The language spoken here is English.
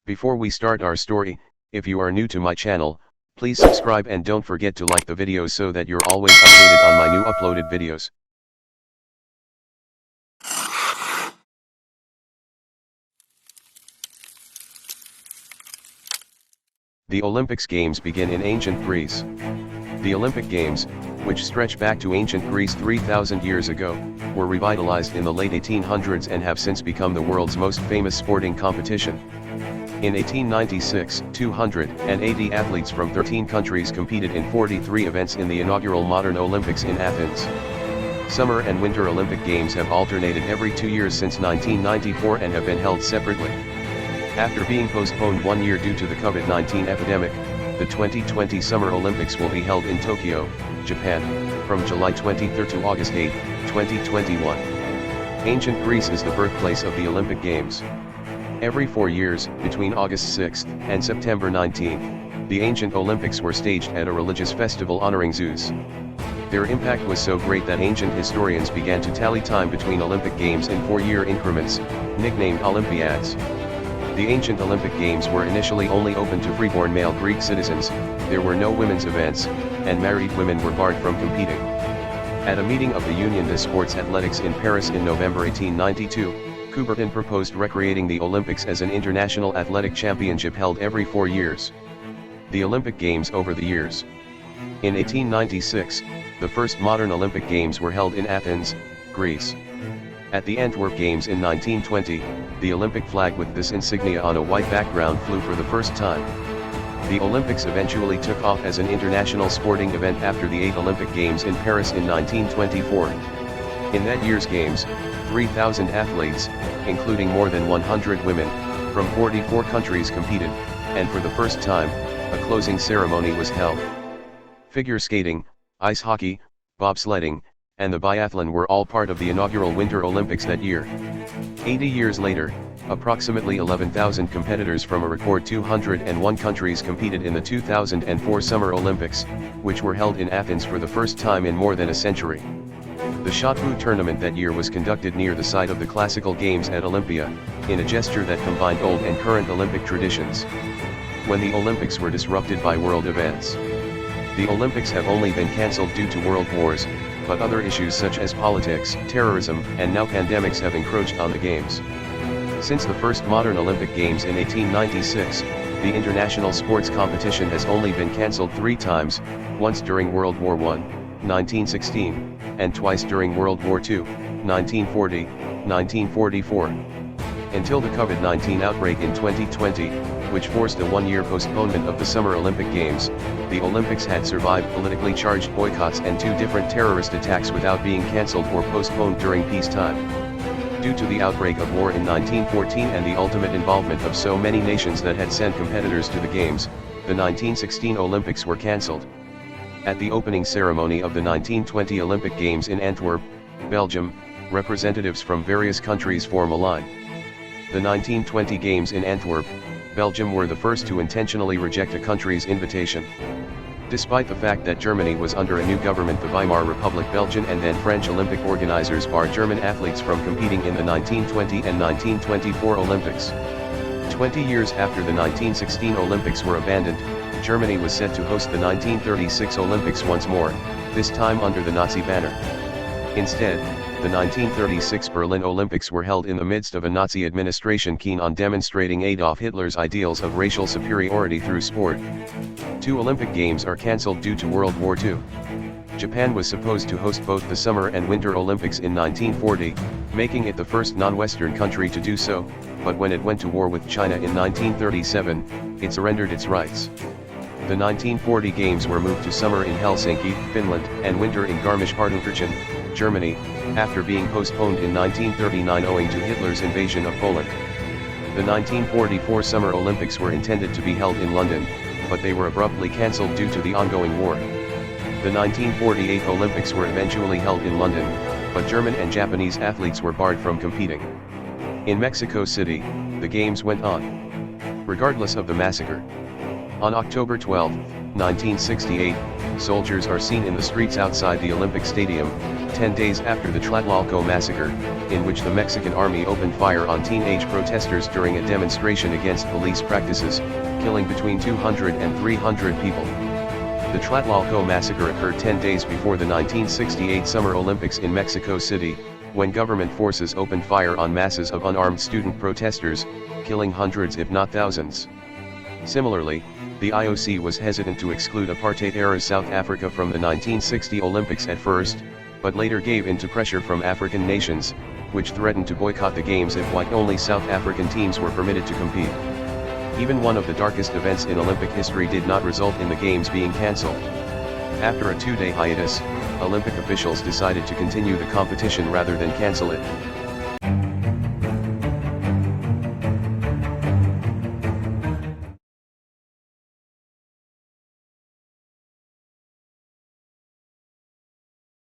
Before we start our story, if you are new to my channel, please subscribe and don't forget to like the videos so that you're always updated on my new uploaded videos. The Olympics Games begin in ancient Greece. The Olympic Games, which stretch back to ancient Greece 3,000 years ago, were revitalized in the late 1800s and have since become the world's most famous sporting competition. In 1896, 280 athletes from 13 countries competed in 43 events in the inaugural modern Olympics in Athens. Summer and Winter Olympic Games have alternated every 2 years since 1994 and have been held separately. After being postponed 1 year due to the COVID-19 epidemic, the 2020 Summer Olympics will be held in Tokyo, Japan, from July 23 to August 8, 2021. Ancient Greece is the birthplace of the Olympic Games. Every 4 years, between August 6 and September 19, the ancient Olympics were staged at a religious festival honoring Zeus. Their impact was so great that ancient historians began to tally time between Olympic Games in 4-year increments, nicknamed Olympiads. The ancient Olympic Games were initially only open to freeborn male Greek citizens, there were no women's events, and married women were barred from competing. At a meeting of the Union des Sports Athletiques in Paris in November 1892, Coubertin proposed recreating the Olympics as an international athletic championship held every 4 years. The Olympic Games over the years. In 1896, the first modern Olympic Games were held in Athens, Greece. At the Antwerp Games in 1920, the Olympic flag with this insignia on a white background flew for the first time. The Olympics eventually took off as an international sporting event after the 8 Olympic Games in Paris in 1924. In that year's Games, 3,000 athletes, including more than 100 women, from 44 countries competed, and for the first time, a closing ceremony was held. Figure skating, ice hockey, bobsledding, and the biathlon were all part of the inaugural Winter Olympics that year. 80 years later, approximately 11,000 competitors from a record 201 countries competed in the 2004 Summer Olympics, which were held in Athens for the first time in more than a century. The shot put tournament that year was conducted near the site of the classical games at Olympia, in a gesture that combined old and current Olympic traditions. When the Olympics were disrupted by world events. The Olympics have only been cancelled due to world wars, but other issues such as politics, terrorism, and now pandemics have encroached on the Games. Since the first modern Olympic Games in 1896, the international sports competition has only been cancelled 3 times, once during World War I, 1916, and twice during World War II, 1940, 1944. Until the COVID-19 outbreak in 2020, which forced a 1-year postponement of the Summer Olympic Games, the Olympics had survived politically charged boycotts and 2 different terrorist attacks without being cancelled or postponed during peacetime. Due to the outbreak of war in 1914 and the ultimate involvement of so many nations that had sent competitors to the Games, the 1916 Olympics were cancelled. At the opening ceremony of the 1920 Olympic Games in Antwerp, Belgium, representatives from various countries form a line. The 1920 Games in Antwerp, Belgium were the first to intentionally reject a country's invitation. Despite the fact that Germany was under a new government, the Weimar Republic Belgian and then French Olympic organizers barred German athletes from competing in the 1920 and 1924 Olympics. 20 years after the 1916 Olympics were abandoned, Germany was set to host the 1936 Olympics once more, this time under the Nazi banner. Instead, the 1936 Berlin Olympics were held in the midst of a Nazi administration keen on demonstrating Adolf Hitler's ideals of racial superiority through sport. 2 Olympic Games are cancelled due to World War II. Japan was supposed to host both the Summer and Winter Olympics in 1940, making it the first non-Western country to do so, but when it went to war with China in 1937, it surrendered its rights. The 1940 Games were moved to summer in Helsinki, Finland, and winter in Garmisch-Partenkirchen, Germany, after being postponed in 1939 owing to Hitler's invasion of Poland. The 1944 Summer Olympics were intended to be held in London, but they were abruptly cancelled due to the ongoing war. The 1948 Olympics were eventually held in London, but German and Japanese athletes were barred from competing. In Mexico City, the Games went on. Regardless of the massacre. On October 12, 1968, soldiers are seen in the streets outside the Olympic Stadium, 10 days after the Tlatelolco massacre, in which the Mexican army opened fire on teenage protesters during a demonstration against police practices, killing between 200 and 300 people. The Tlatelolco massacre occurred 10 days before the 1968 Summer Olympics in Mexico City, when government forces opened fire on masses of unarmed student protesters, killing hundreds if not thousands. Similarly, the IOC was hesitant to exclude apartheid-era South Africa from the 1960 Olympics at first, but later gave in to pressure from African nations, which threatened to boycott the Games if white-only South African teams were permitted to compete. Even one of the darkest events in Olympic history did not result in the Games being cancelled. After a 2-day hiatus, Olympic officials decided to continue the competition rather than cancel it.